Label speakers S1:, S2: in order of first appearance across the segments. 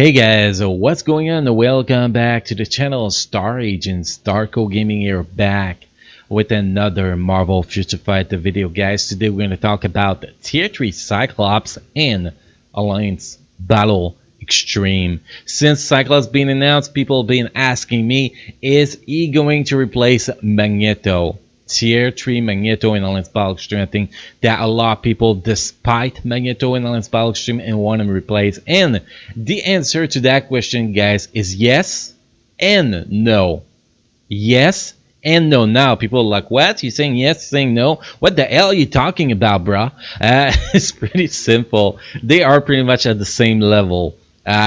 S1: Hey guys, what's going on? Welcome back to the channel. Star Agent Starco Gaming here, back with another Marvel Future Fight video, guys. Today we're going to talk about Tier 3 Cyclops and Alliance Battle Extreme. Since Cyclops being announced, people have been asking me, is he going to replace Magneto? Tier 3 Magneto in Alliance Battle Extreme. I think that a lot of people despite Magneto in Alliance Battle Extreme and want him replaced. And the answer to that question, guys, is yes and no. Yes and no. Now people are like, what? You saying yes, saying no? What the hell are you talking about, bruh? It's pretty simple. They are pretty much at the same level.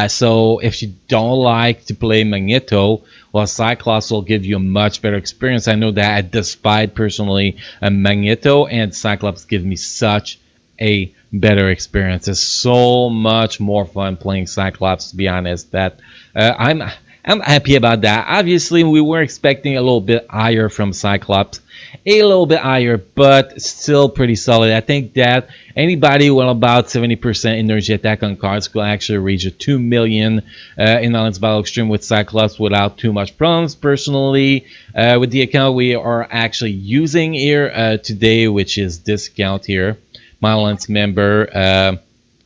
S1: So if you don't like to play Magneto, well, Cyclops will give you a much better experience. I know that despite personally Magneto and Cyclops give me such a better experience. It's so much more fun playing Cyclops, to be honest, that I'm happy about that. Obviously, we were expecting a little bit higher from Cyclops, a little bit higher, but still pretty solid. I think that anybody with about 70% energy attack on cards could actually reach a 2 million in Alliance Battle Extreme with Cyclops without too much problems. Personally, with the account we are actually using here today, which is this account here, my Alliance member.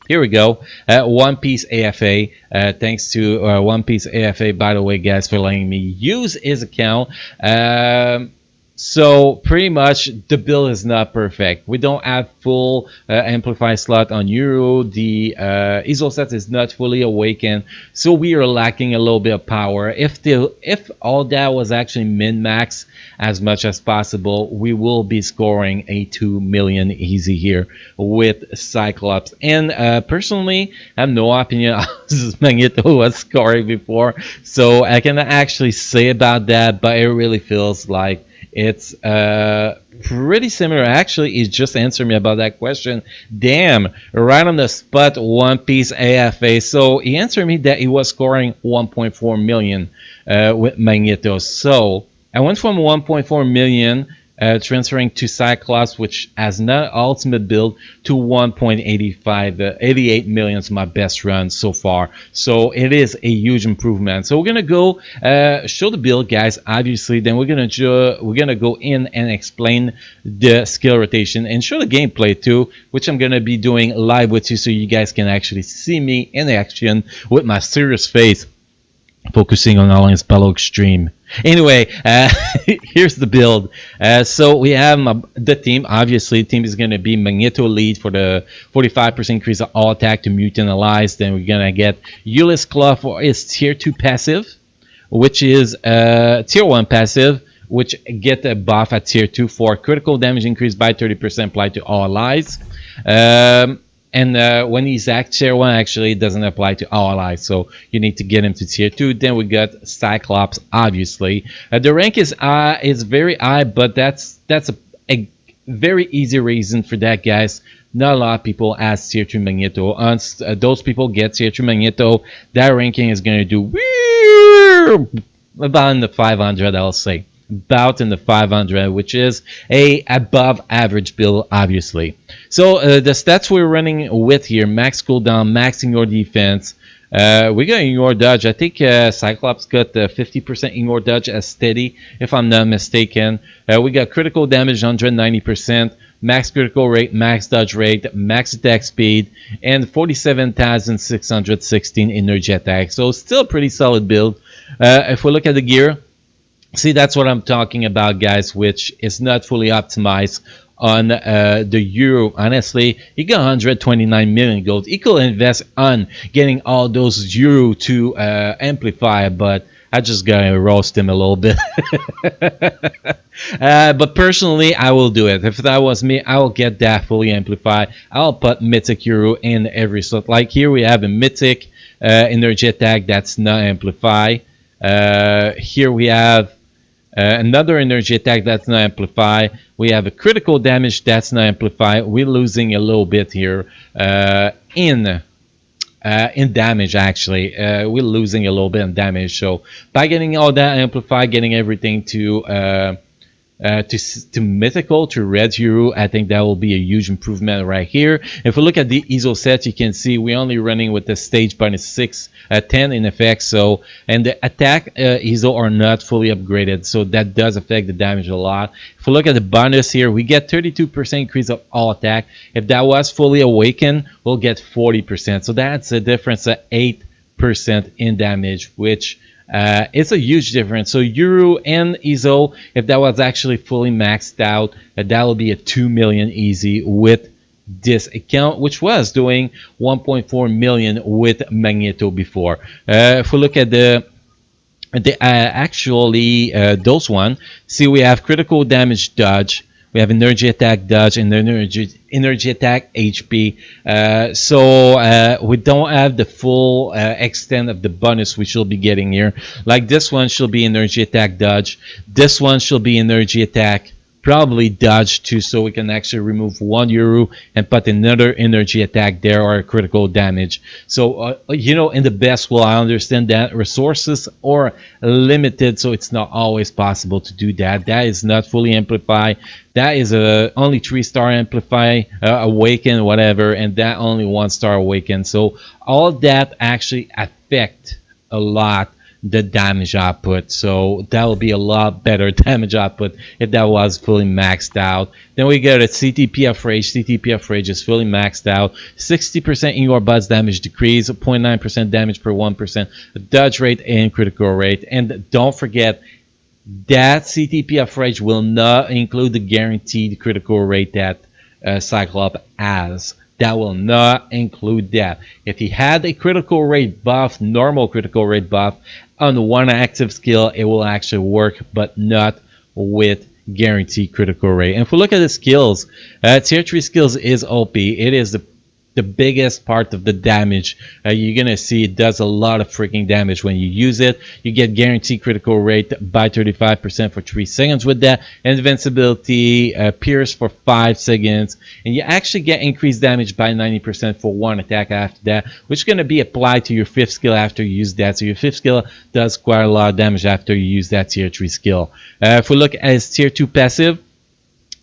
S1: Here we go. One Piece AFA. Thanks to One Piece AFA, by the way, guys, for letting me use his account. So pretty much the build is not perfect. We don't have full amplify slot on Euro. The ISO set is not fully awakened, so we are lacking a little bit of power. If all that was actually min-max as much as possible, we will be scoring a 2 million easy here with Cyclops. And personally, I have no opinion as Magneto was scoring before, so I cannot actually say about that, but it really feels like it's pretty similar. Actually, he just answered me about that question. Damn, right on the spot, One Piece AFA. So he answered me that he was scoring 1.4 million with Magneto. So I went from 1.4 million transferring to Cyclops, which has no ultimate build, to 88 million is my best run so far. So it is a huge improvement. So we're gonna go show the build, guys, obviously. Then we're gonna go in and explain the skill rotation and show the gameplay too, which I'm gonna be doing live with you, so you guys can actually see me in action with my serious face, focusing on Alliance Battle Extreme. Anyway, here's the build. So we have the team. Obviously, team is going to be Magneto lead for the 45% increase of all attack to mutant allies. Then we're going to get Ulysses Claw for his tier 2 passive, which is tier 1 passive, which get a buff at tier 2 for critical damage increase by 30% applied to all allies. And when he's at tier 1, actually it doesn't apply to all allies, so you need to get him to tier 2. Then we got Cyclops, obviously. The rank is very high, but that's a very easy reason for that, guys. Not a lot of people ask tier 2 Magneto. Once those people get tier 2 Magneto, that ranking is going to do about in the 500, I'll say. About in the 500, which is a above average build, obviously. So the stats we're running with here: max cooldown, max ignore defense. We got ignore dodge. I think Cyclops got 50% ignore dodge as steady, if I'm not mistaken. We got critical damage 190%, max critical rate, max dodge rate, max attack speed, and 47,616 energy attack. So still a pretty solid build. If we look at the gear, see, that's what I'm talking about, guys, which is not fully optimized on the Euro. Honestly, he got 129 million gold. He could invest on getting all those Euro to amplify, but I just gotta roast him a little bit. But personally, I will do it. If that was me, I will get that fully amplified. I'll put Mythic Euro in every slot. Like here, we have a Mythic energy attack that's not amplified. Here we have another energy attack that's not amplified. We have a critical damage that's not amplified. We're losing a little bit here in damage, actually. We're losing a little bit in damage. So by getting all that amplified, getting everything to to mythical to red hero. I think that will be a huge improvement right here. If we look at the ISO set, you can see we're only running with the stage bonus 10 in effect. So, and the attack ISO are not fully upgraded, so that does affect the damage a lot. If we look at the bonus here, we get 32% increase of all attack. If that was fully awakened, we'll get 40%. So that's a difference of 8% in damage, which it's a huge difference. So Euro and ISO, if that was actually fully maxed out, that will be a 2 million easy with this account, which was doing 1.4 million with Magneto before. If we look at the actually those one, see we have critical damage dodge, we have energy attack dodge, and energy attack HP. So we don't have the full extent of the bonus we should be getting here. Like this one should be energy attack dodge. This one should be energy attack, probably dodge too, so we can actually remove 1 euro and put another energy attack there or critical damage. So you know, in the best will, I understand that resources are limited, so it's not always possible to do that. That is not fully amplified. That is a only 3-star amplify, awaken, whatever, and that only 1-star awaken. So all that actually affect a lot the damage output. So that will be a lot better damage output if that was fully maxed out. Then we get a CTP of Rage. CTP of Rage is fully maxed out. 60% in your buzz damage decrease, 0.9% damage per 1%, dodge rate and critical rate. And don't forget that CTP of Rage will not include the guaranteed critical rate that Cyclops has. That will not include that. If he had a critical rate buff, normal critical rate buff, on one active skill, it will actually work, but not with guaranteed critical rate. And if we look at the skills, tier 3 skills is OP. It is the biggest part of the damage. You're gonna see it does a lot of freaking damage when you use it. You get guaranteed critical rate by 35% for 3 seconds with that, invincibility, pierce for 5 seconds, and you actually get increased damage by 90% for 1 attack after that, which is going to be applied to your 5th skill after you use that. So your 5th skill does quite a lot of damage after you use that tier 3 skill. If we look at his tier 2 passive,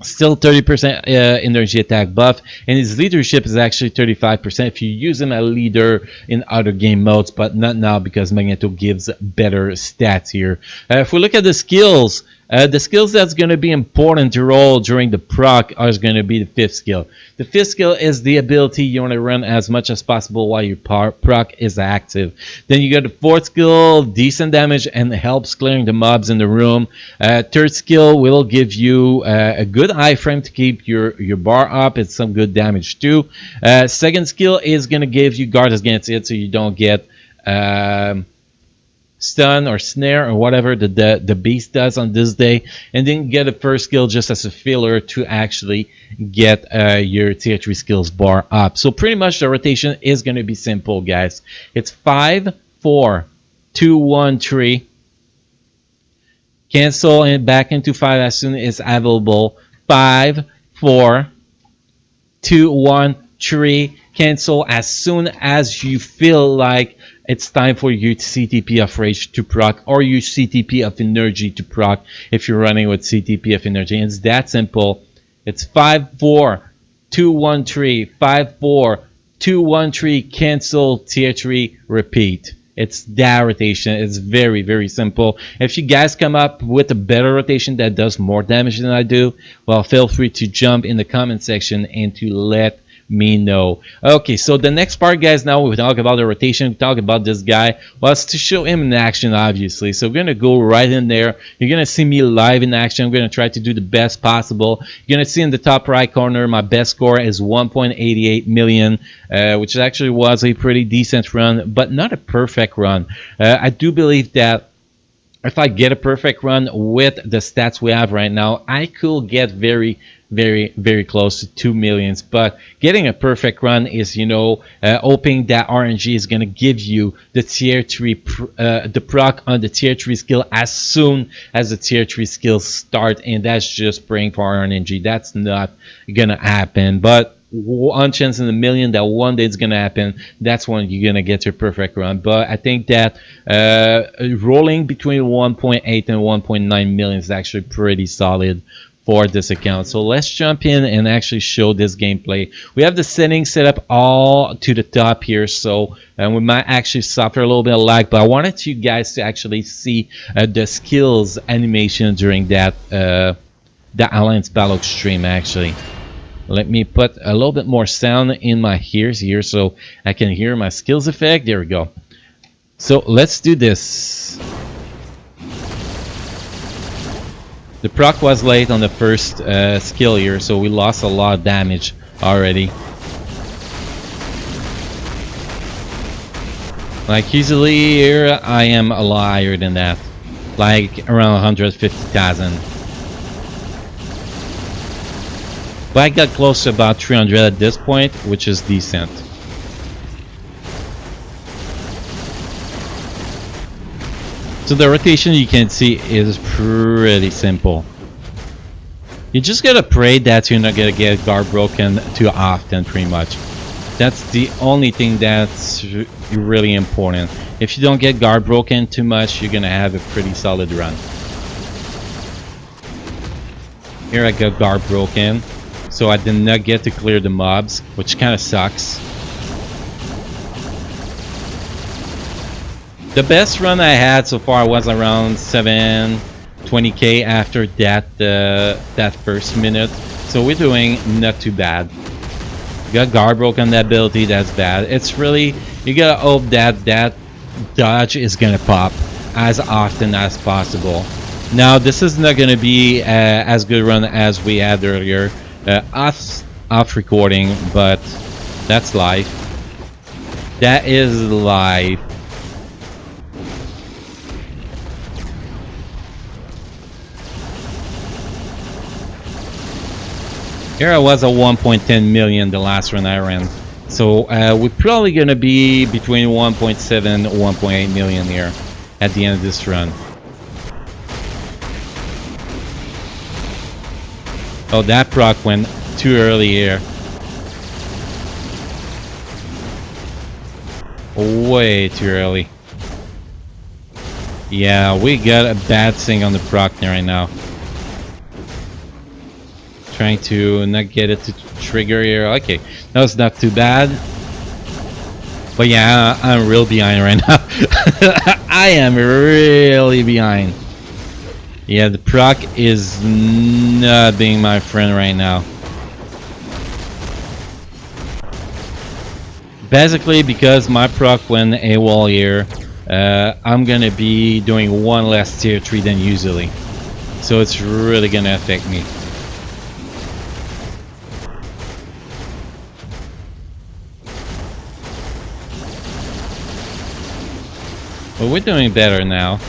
S1: still 30% energy attack buff, and his leadership is actually 35% if you use him as a leader in other game modes, but not now because Magneto gives better stats here. If we look at the skills that's going to be important to roll during the proc is going to be the 5th skill. The 5th skill is the ability you want to run as much as possible while your proc is active. Then you got the 4th skill, decent damage and helps clearing the mobs in the room. 3rd skill will give you a good iframe to keep your bar up. It's some good damage too. 2nd skill is going to give you guard against it, so you don't get stun or snare or whatever the beast does on this day, and then get a 1st skill just as a filler to actually get your tier 3 skills bar up. So pretty much the rotation is going to be simple, guys. It's 5 4 2 1 3, cancel and back into 5 as soon as available. 5 4 2 1 3, cancel as soon as you feel like it's time for your CTP of Rage to proc, or your CTP of Energy to proc if you're running with CTP of Energy. And it's that simple. It's 5 4 2 1 3, 5 4 2 1 3, cancel, tier 3, repeat. It's that rotation. It's very, very simple. If you guys come up with a better rotation that does more damage than I do, well, feel free to jump in the comment section and to let me know. Okay, so the next part, guys, now we talk about the rotation, we talk about this guy, was to show him in action, obviously. So we're gonna go right in there. You're gonna see me live in action. I'm gonna try to do the best possible. You're gonna see in the top right corner my best score is 1.88 million, which actually was a pretty decent run, but not a perfect run. I do believe that if I get a perfect run with the stats we have right now, I could get very, very close to 2 millions. But getting a perfect run is, you know, hoping that RNG is going to give you the tier 3 the proc on the tier 3 skill as soon as the tier 3 skills start, and that's just praying for RNG. That's not gonna happen. But one chance in a million that one day it's gonna happen. That's when you're gonna get your perfect run. But I think that rolling between 1.8 and 1.9 million is actually pretty solid for this account. So let's jump in and actually show this gameplay. We have the settings set up all to the top here, so we might actually suffer a little bit of lag, but I wanted you guys to actually see the skills animation during that the Alliance Battle stream. Actually, let me put a little bit more sound in my ears here so I can hear my skills effect. There we go. So let's do this. The proc was late on the first skill here, so we lost a lot of damage already. Like usually here, I am a lot higher than that, like around 150,000. But I got close to about 300 at this point, which is decent. So the rotation, you can see, is pretty simple. You just gotta pray that you're not gonna get guard broken too often, pretty much. That's the only thing that's really important. If you don't get guard broken too much, you're gonna have a pretty solid run. Here I got guard broken, so I did not get to clear the mobs, which kind of sucks. The best run I had so far was around 720k after that that first minute, so we're doing not too bad. Got guard broken ability, that's bad. It's really, you gotta hope that that dodge is gonna pop as often as possible. Now this is not gonna be as good run as we had earlier off recording, but that's life. That is life. Here I was at 1.10 million the last run I ran. So we're probably going to be between 1.7 and 1.8 million here at the end of this run. Oh, that proc went too early here. Way too early. Yeah, we got a bad thing on the proc right now. Trying to not get it to trigger here. Okay, that was not too bad. But yeah, I'm real behind right now. I am really behind. Yeah, the proc is not being my friend right now. Basically, because my proc went AWOL here, I'm gonna be doing one less tier 3 than usually. So it's really gonna affect me. But we're doing better now.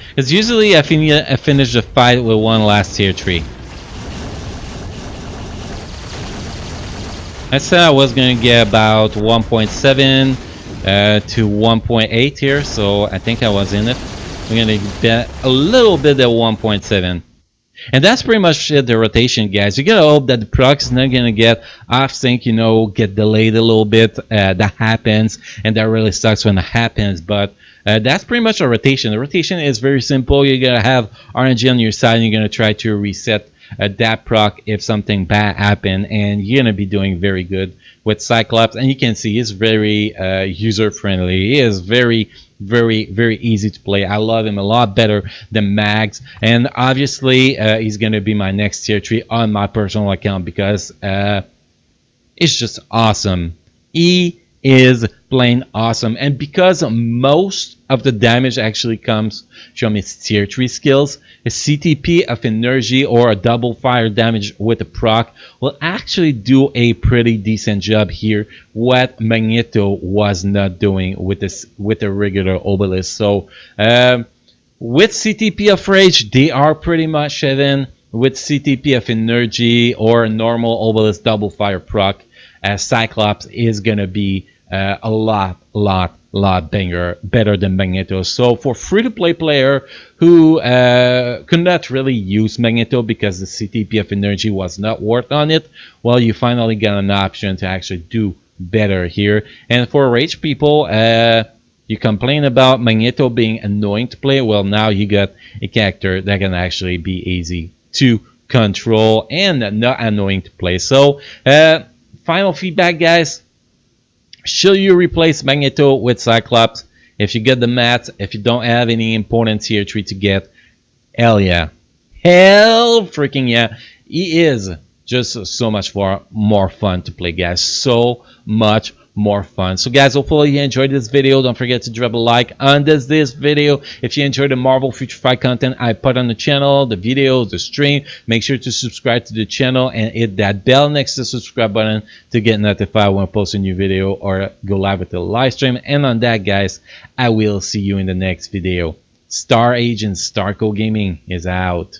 S1: Because usually I finish the fight with one last tier 3. I said I was going to get about 1.7 to 1.8 here, so I think I was in it. We're going to get a little bit at 1.7. And that's pretty much it, the rotation, guys. You gotta hope that the proc is not gonna get off sync, you know, get delayed a little bit. That happens, and that really sucks when it happens. But that's pretty much a rotation. The rotation is very simple. You're gonna have RNG on your side, and you're gonna try to reset that proc if something bad happened, and you're gonna be doing very good with Cyclops. And you can see he's very user friendly. He is very easy to play. I love him a lot better than Mags, and obviously he's gonna be my next tier 3 on my personal account because it's just awesome. He is plain awesome, and because most of the damage actually comes from his tier 3 skills, a CTP of energy or a double fire damage with a proc will actually do a pretty decent job here, what Magneto was not doing with this with a regular obelisk. So with CTP of rage, they are pretty much even. With CTP of energy or a normal obelisk double fire proc, Cyclops is gonna be a lot lot better than Magneto. So for free-to-play player who could not really use Magneto because the CTP of energy was not worth on it, well, you finally got an option to actually do better here. And for rage people, you complain about Magneto being annoying to play. Well, now you got a character that can actually be easy to control and not annoying to play. So final feedback, guys. Should you replace Magneto with Cyclops? If you get the mats, if you don't have any important tier 3 to get, hell yeah. Hell freaking yeah. He is just so much more fun to play, guys. So much more fun. So guys, hopefully you enjoyed this video. Don't forget to drop a like on this video. If you enjoyed the Marvel Future Fight content I put on the channel, the videos, the stream, make sure to subscribe to the channel and hit that bell next to the subscribe button to get notified when I post a new video or go live with the live stream. And on that, guys, I will see you in the next video. Star Agent Starco Gaming is out.